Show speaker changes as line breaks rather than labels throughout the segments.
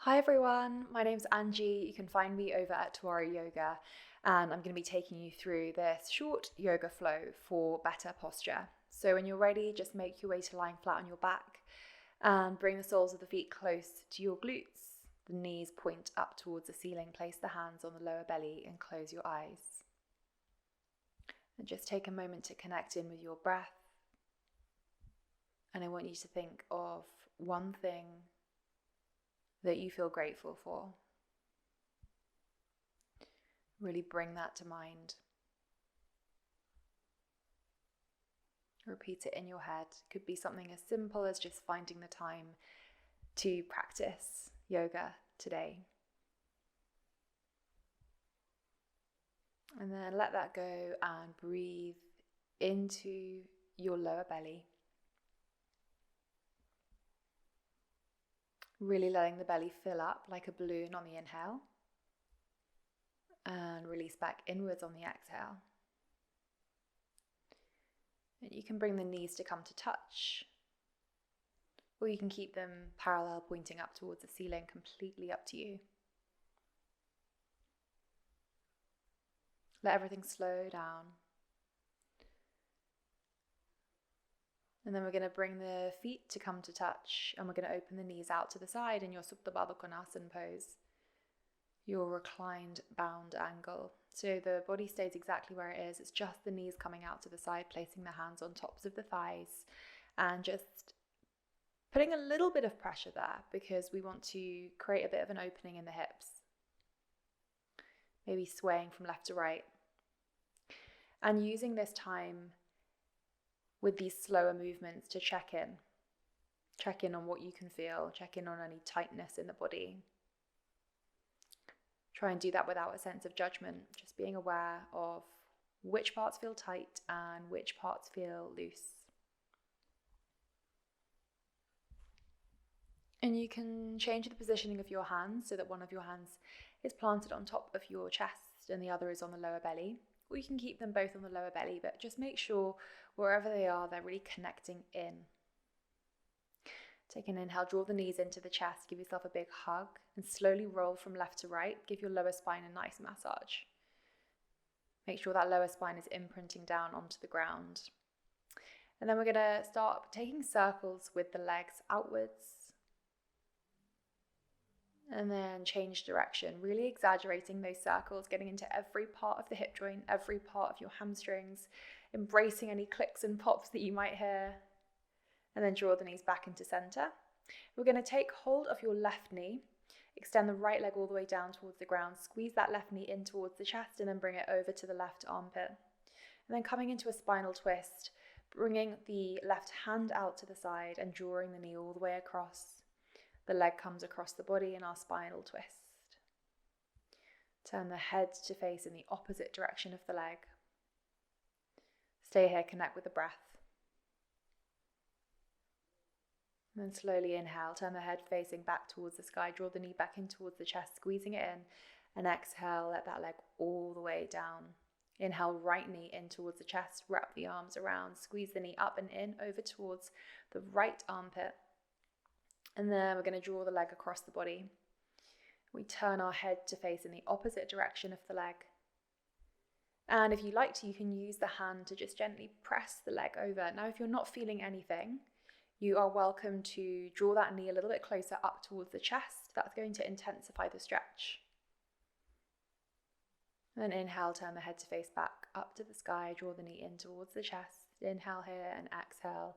Hi everyone, my name's Angie. You can find me over at Tuara Yoga, and I'm going to be taking you through this short yoga flow for better posture. So when you're ready, just make your way to lying flat on your back and bring the soles of the feet close to your glutes. The knees point up towards the ceiling. Place the hands on the lower belly and close your eyes. And just take a moment to connect in with your breath. And I want you to think of one thing that you feel grateful for. Really bring that to mind. Repeat it in your head. It could be something as simple as just finding the time to practice yoga today. And then let that go and breathe into your lower belly. Really letting the belly fill up like a balloon on the inhale. And release back inwards on the exhale. And you can bring the knees to come to touch, or you can keep them parallel, pointing up towards the ceiling, completely up to you. Let everything slow down. And then we're going to bring the feet to come to touch, and we're going to open the knees out to the side in your Supta Baddha Konasana pose, your reclined bound angle. So the body stays exactly where it is. It's just the knees coming out to the side, placing the hands on tops of the thighs, and just putting a little bit of pressure there because we want to create a bit of an opening in the hips. Maybe swaying from left to right. And using this time with these slower movements to check in on what you can feel, check in on any tightness in the body. Try and do that without a sense of judgment, just being aware of which parts feel tight and which parts feel loose. And you can change the positioning of your hands so that one of your hands is planted on top of your chest and the other is on the lower belly. Or you can keep them both on the lower belly, but just make sure wherever they are, they're really connecting in. Take an inhale, draw the knees into the chest, give yourself a big hug, and slowly roll from left to right. Give your lower spine a nice massage. Make sure that lower spine is imprinting down onto the ground. And then we're going to start taking circles with the legs outwards. And then change direction, really exaggerating those circles, getting into every part of the hip joint, every part of your hamstrings, embracing any clicks and pops that you might hear. And then draw the knees back into center. We're going to take hold of your left knee, extend the right leg all the way down towards the ground, squeeze that left knee in towards the chest, and then bring it over to the left armpit. And then coming into a spinal twist, bringing the left hand out to the side and drawing the knee all the way across. The leg comes across the body in our spinal twist. Turn the head to face in the opposite direction of the leg. Stay here, connect with the breath. And then slowly inhale, turn the head facing back towards the sky, draw the knee back in towards the chest, squeezing it in, and exhale, let that leg all the way down. Inhale, right knee in towards the chest, wrap the arms around, squeeze the knee up and in, over towards the right armpit. And then we're going to draw the leg across the body. We turn our head to face in the opposite direction of the leg. And if you like to, you can use the hand to just gently press the leg over. Now, if you're not feeling anything, you are welcome to draw that knee a little bit closer up towards the chest. That's going to intensify the stretch. And then inhale, turn the head to face back up to the sky, draw the knee in towards the chest. Inhale here and exhale,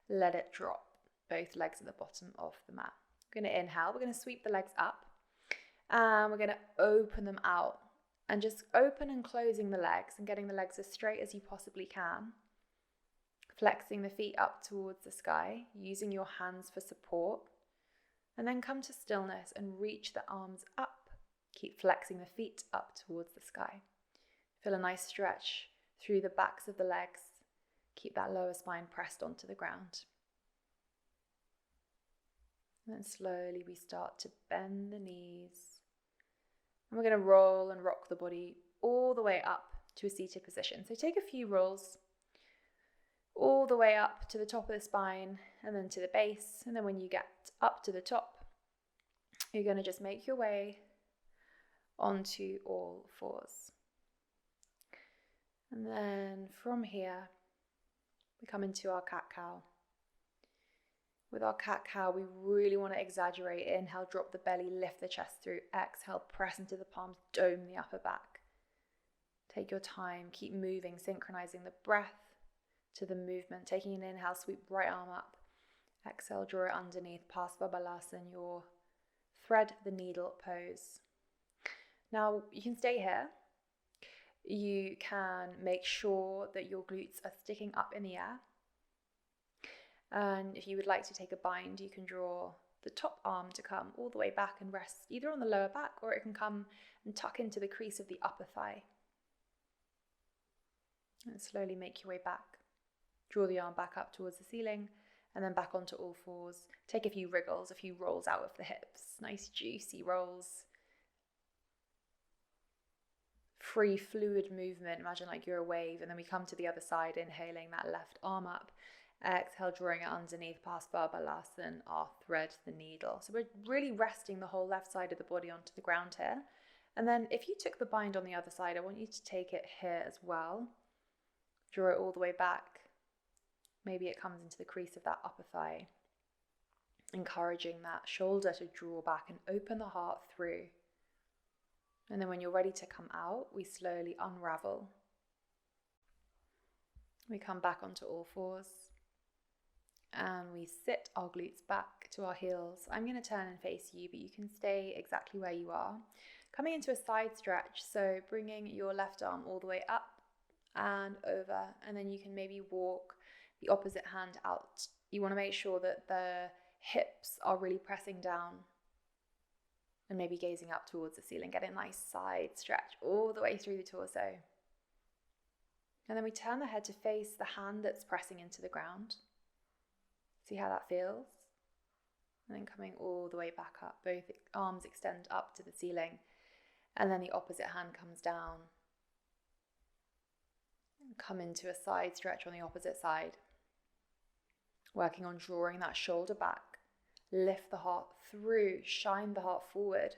let it drop. Both legs at the bottom of the mat. We're going to inhale, we're going to sweep the legs up and we're going to open them out and just open and closing the legs and getting the legs as straight as you possibly can. Flexing the feet up towards the sky, using your hands for support, and then come to stillness and reach the arms up. Keep flexing the feet up towards the sky. Feel a nice stretch through the backs of the legs. Keep that lower spine pressed onto the ground. And then slowly we start to bend the knees. And we're going to roll and rock the body all the way up to a seated position. So take a few rolls all the way up to the top of the spine and then to the base. And then when you get up to the top, You're going to just make your way onto all fours. And then from here, we come into our cat-cow. With our cat-cow, we really want to exaggerate. Inhale, drop the belly, lift the chest through. Exhale, press into the palms, dome the upper back. Take your time, keep moving, synchronizing the breath to the movement. Taking an inhale, sweep right arm up. Exhale, draw it underneath, Parsva Balasana, your thread the needle pose. Now, you can stay here. You can make sure that your glutes are sticking up in the air. And if you would like to take a bind, you can draw the top arm to come all the way back and rest either on the lower back, or it can come and tuck into the crease of the upper thigh. And slowly make your way back. Draw the arm back up towards the ceiling and then back onto all fours. Take a few wriggles, a few rolls out of the hips. Nice juicy rolls. Free fluid movement. Imagine like you're a wave, and then we come to the other side, inhaling that left arm up. Exhale, drawing it underneath, Parsva Balasana, our thread the needle. So we're really resting the whole left side of the body onto the ground here. And then if you took the bind on the other side, I want you to take it here as well. Draw it all the way back. Maybe it comes into the crease of that upper thigh. Encouraging that shoulder to draw back and open the heart through. And then when you're ready to come out, we slowly unravel. We come back onto all fours. And we sit our glutes back to our heels. I'm going to turn and face you, but you can stay exactly where you are. Coming into a side stretch, so bringing your left arm all the way up and over, and then you can maybe walk the opposite hand out. You want to make sure that the hips are really pressing down and maybe gazing up towards the ceiling. Get a nice side stretch all the way through the torso. And then we turn the head to face the hand that's pressing into the ground. See how that feels? And then coming all the way back up. Both arms extend up to the ceiling. And then the opposite hand comes down. And come into a side stretch on the opposite side. Working on drawing that shoulder back. Lift the heart through. Shine the heart forward.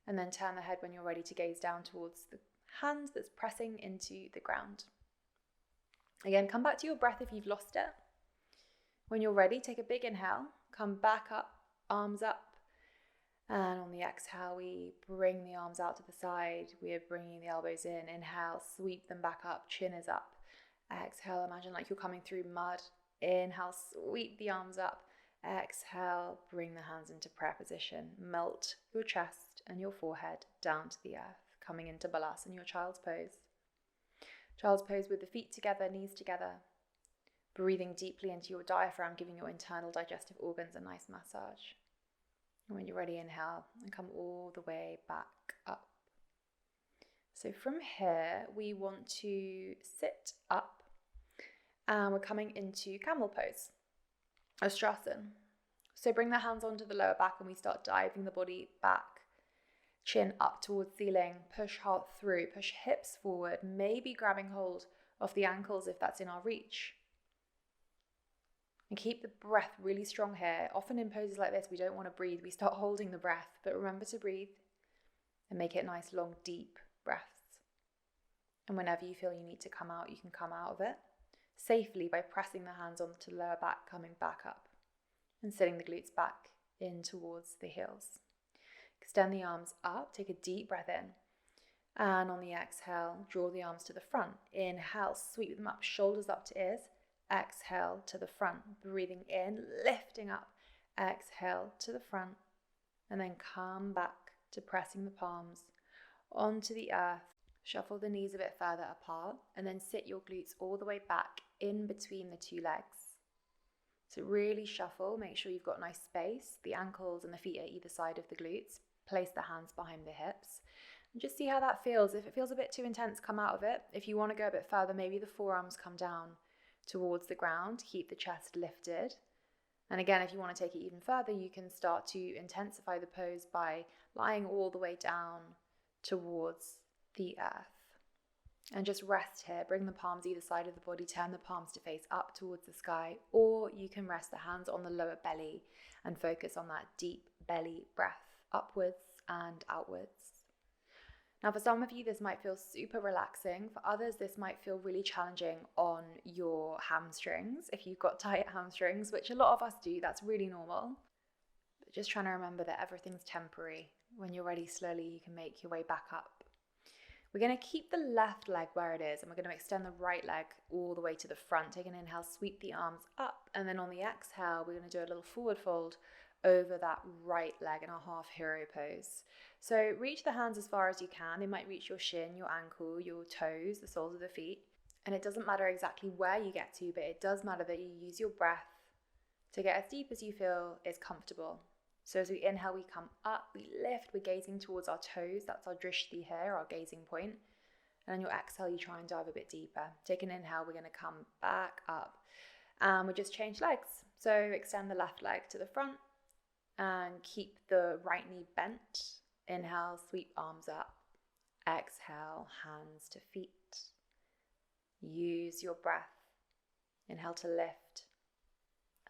And then turn the head when you're ready to gaze down towards the hand that's pressing into the ground. Again, come back to your breath if you've lost it. When you're ready, take a big inhale, come back up, arms up, and on the exhale, we bring the arms out to the side. We are bringing the elbows in. Inhale, sweep them back up, chin is up. Exhale, imagine like you're coming through mud. Inhale, sweep the arms up. Exhale, bring the hands into prayer position. Melt your chest and your forehead down to the earth, coming into Balasana, your child's pose. Child's pose with the feet together, knees together. Breathing deeply into your diaphragm, giving your internal digestive organs a nice massage. And when you're ready, inhale and come all the way back up. So from here, we want to sit up and we're coming into camel pose, Ostrasana. So bring the hands onto the lower back and we start diving the body back. Chin up towards ceiling, push heart through, push hips forward, maybe grabbing hold of the ankles if that's in our reach. And keep the breath really strong here. Often in poses like this, we don't want to breathe. We start holding the breath, but remember to breathe and make it nice, long, deep breaths. And whenever you feel you need to come out, you can come out of it safely by pressing the hands onto the lower back, coming back up and sitting the glutes back in towards the heels. Extend the arms up, take a deep breath in. And on the exhale, draw the arms to the front. Inhale, sweep them up, shoulders up to ears. Exhale to the front, breathing in, lifting up. Exhale to the front, and then come back to pressing the palms onto the earth. Shuffle the knees a bit further apart, and then sit your glutes all the way back in between the two legs. So really shuffle, make sure you've got nice space. The ankles and the feet are either side of the glutes. Place the hands behind the hips. And just see how that feels. If it feels a bit too intense, come out of it. If you want to go a bit further, maybe the forearms come down towards the ground, keep the chest lifted. And again, if you want to take it even further, you can start to intensify the pose by lying all the way down towards the earth. And just rest here. Bring the palms either side of the body, turn the palms to face up towards the sky, or you can rest the hands on the lower belly and focus on that deep belly breath. upwards and outwards. Now, for some of you, this might feel super relaxing. For others, this might feel really challenging on your hamstrings. If you've got tight hamstrings, which a lot of us do, that's really normal. But just trying to remember that everything's temporary. When you're ready, slowly you can make your way back up. We're going to keep the left leg where it is, and we're going to extend the right leg all the way to the front. Take an inhale, sweep the arms up, and then on the exhale, we're going to do a little forward fold over that right leg in our half hero pose. So reach the hands as far as you can. They might reach your shin, your ankle, your toes, the soles of the feet. And it doesn't matter exactly where you get to, but it does matter that you use your breath to get as deep as you feel is comfortable. So as we inhale, we come up, we lift, we're gazing towards our toes. That's our drishti here, our gazing point. And on your exhale, you try and dive a bit deeper. Take an inhale, we're going to come back up. And we just change legs. So extend the left leg to the front and keep the right knee bent. Inhale, sweep arms up. Exhale, hands to feet. Use your breath. Inhale to lift.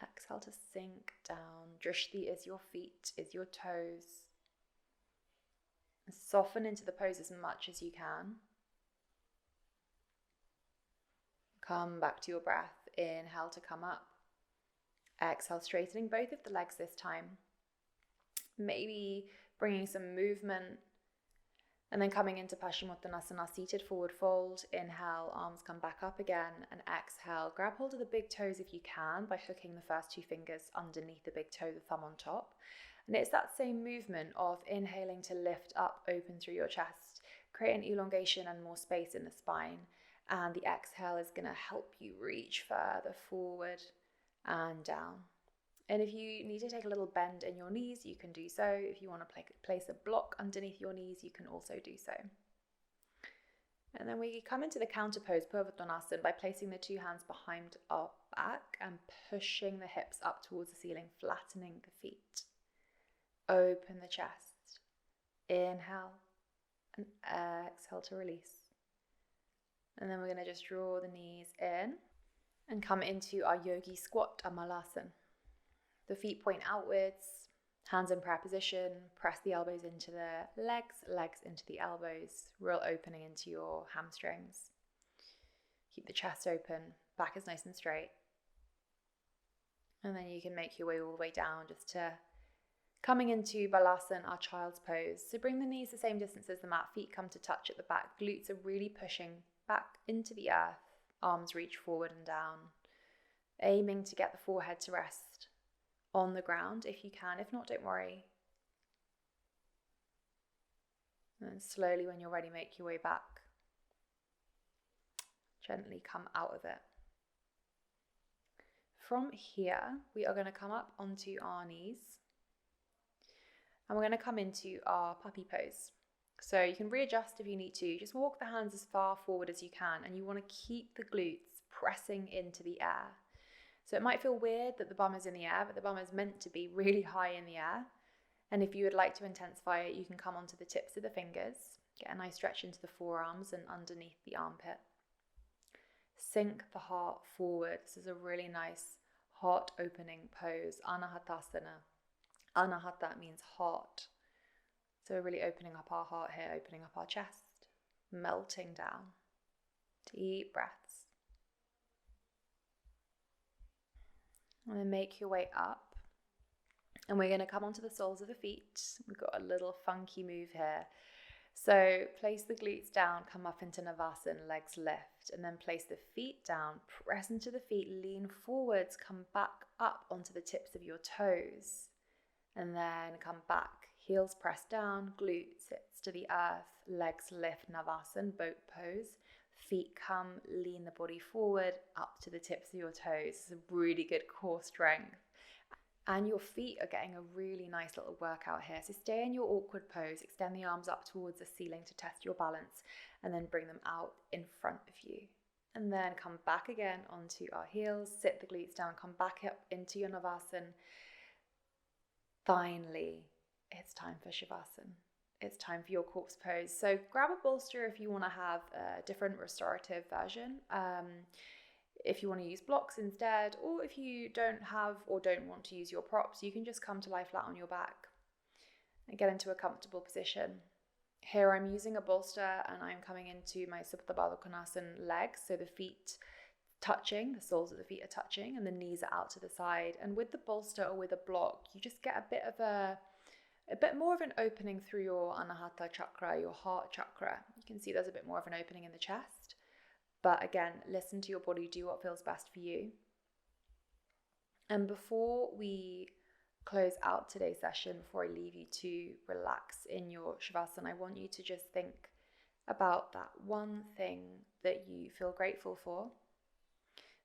Exhale to sink down. Drishti is your feet, is your toes. Soften into the pose as much as you can. Come back to your breath. Inhale to come up. Exhale, straightening both of the legs this time. Maybe bringing some movement. And then coming into Paschimottanasana, seated forward fold. Inhale, arms come back up again. And exhale, grab hold of the big toes if you can by hooking the first two fingers underneath the big toe, the thumb on top. And it's that same movement of inhaling to lift up, open through your chest, create an elongation and more space in the spine. And the exhale is going to help you reach further forward and down. And if you need to take a little bend in your knees, you can do so. If you want to place a block underneath your knees, you can also do so. And then we come into the counter pose, Purvottanasana, by placing the two hands behind our back and pushing the hips up towards the ceiling, flattening the feet. Open the chest. Inhale and exhale to release. And then we're going to just draw the knees in and come into our yogi squat, Amalasana. The feet point outwards, hands in prayer position, press the elbows into the legs, legs into the elbows, real opening into your hamstrings. Keep the chest open, back is nice and straight. And then you can make your way all the way down just to coming into Balasana, our child's pose. So bring the knees the same distance as the mat, feet come to touch at the back, glutes are really pushing back into the earth, arms reach forward and down, aiming to get the forehead to rest on the ground if you can. If not, don't worry. And slowly, when you're ready, make your way back. Gently come out of it. From here, we are going to come up onto our knees and we're going to come into our puppy pose. So you can readjust if you need to. Just walk the hands as far forward as you can, and you want to keep the glutes pressing into the air. So it might feel weird that the bum is in the air, but the bum is meant to be really high in the air. And if you would like to intensify it, you can come onto the tips of the fingers, get a nice stretch into the forearms and underneath the armpit. Sink the heart forward. This is a really nice heart opening pose, Anahatasana. Anahata means heart. So we're really opening up our heart here, opening up our chest, melting down. Deep breaths. And then make your way up. And we're going to come onto the soles of the feet. We've got a little funky move here. So place the glutes down, come up into Navasana, legs lift, and then place the feet down, press into the feet, lean forwards, come back up onto the tips of your toes. And then come back, heels press down, glutes sits to the earth, legs lift, Navasana, boat pose. Feet come, lean the body forward, up to the tips of your toes. It's a really good core strength. And your feet are getting a really nice little workout here. So stay in your awkward pose, extend the arms up towards the ceiling to test your balance, and then bring them out in front of you. And then come back again onto our heels, sit the glutes down, come back up into your Navasana. Finally, it's time for Shavasana. It's time for your corpse pose. So grab a bolster if you want to have a different restorative version. If you want to use blocks instead, or if you don't have or don't want to use your props, you can just come to lie flat on your back. and get into a comfortable position. Here I'm using a bolster and I'm coming into my Supta Baddha Konasana legs, so the feet touching, the soles of the feet are touching and the knees are out to the side. And with the bolster or with a block, you just get a bit more of an opening through your Anahata chakra, your heart chakra. You can see there's a bit more of an opening in the chest. But again, listen to your body, do what feels best for you. And before we close out today's session, before I leave you to relax in your Shavasana, I want you to just think about that one thing that you feel grateful for,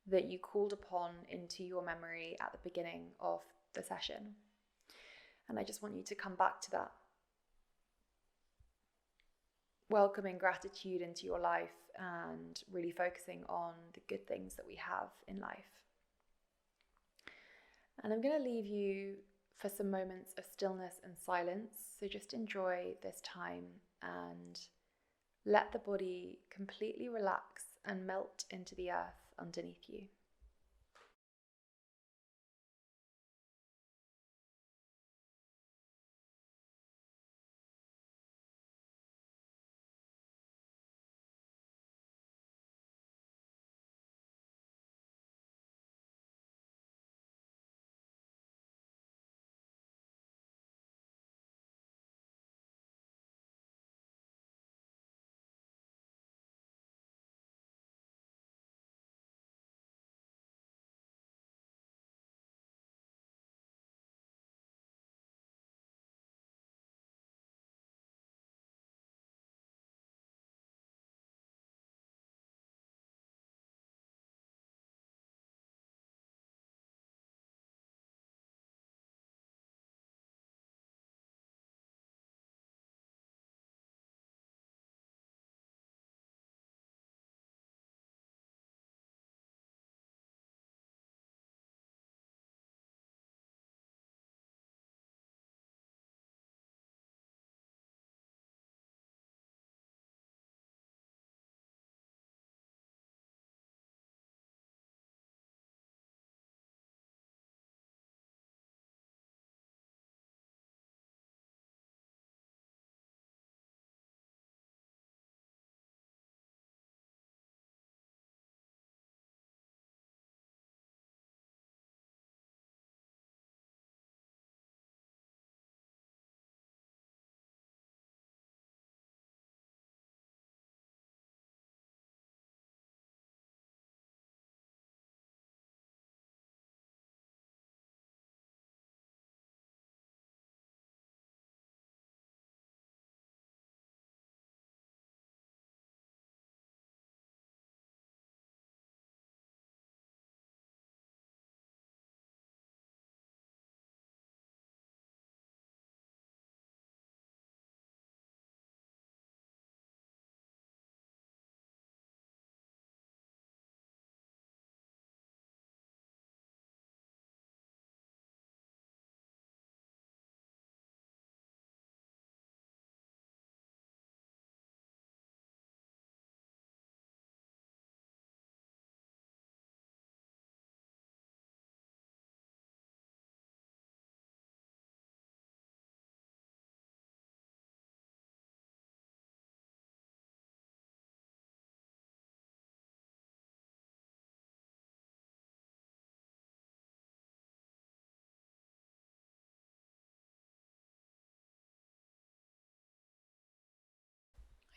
that you called upon into your memory at the beginning of the session. And I just want you to come back to that. Welcoming gratitude into your life and really focusing on the good things that we have in life. And I'm going to leave you for some moments of stillness and silence. So just enjoy this time and let the body completely relax and melt into the earth underneath you.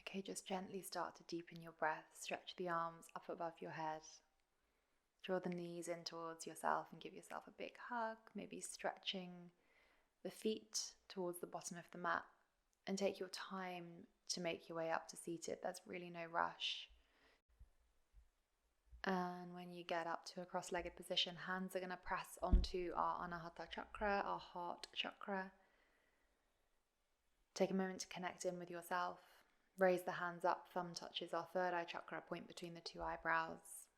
Okay, just gently start to deepen your breath. Stretch the arms up above your head. Draw the knees in towards yourself and give yourself a big hug, maybe stretching the feet towards the bottom of the mat. And take your time to make your way up to seated. There's really no rush. And when you get up to a cross-legged position, hands are going to press onto our Anahata chakra, our heart chakra. Take a moment to connect in with yourself. Raise the hands up, thumb touches our third eye chakra, point between the two eyebrows.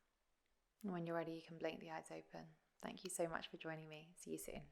And when you're ready, you can blink the eyes open. Thank you so much for joining me. See you soon.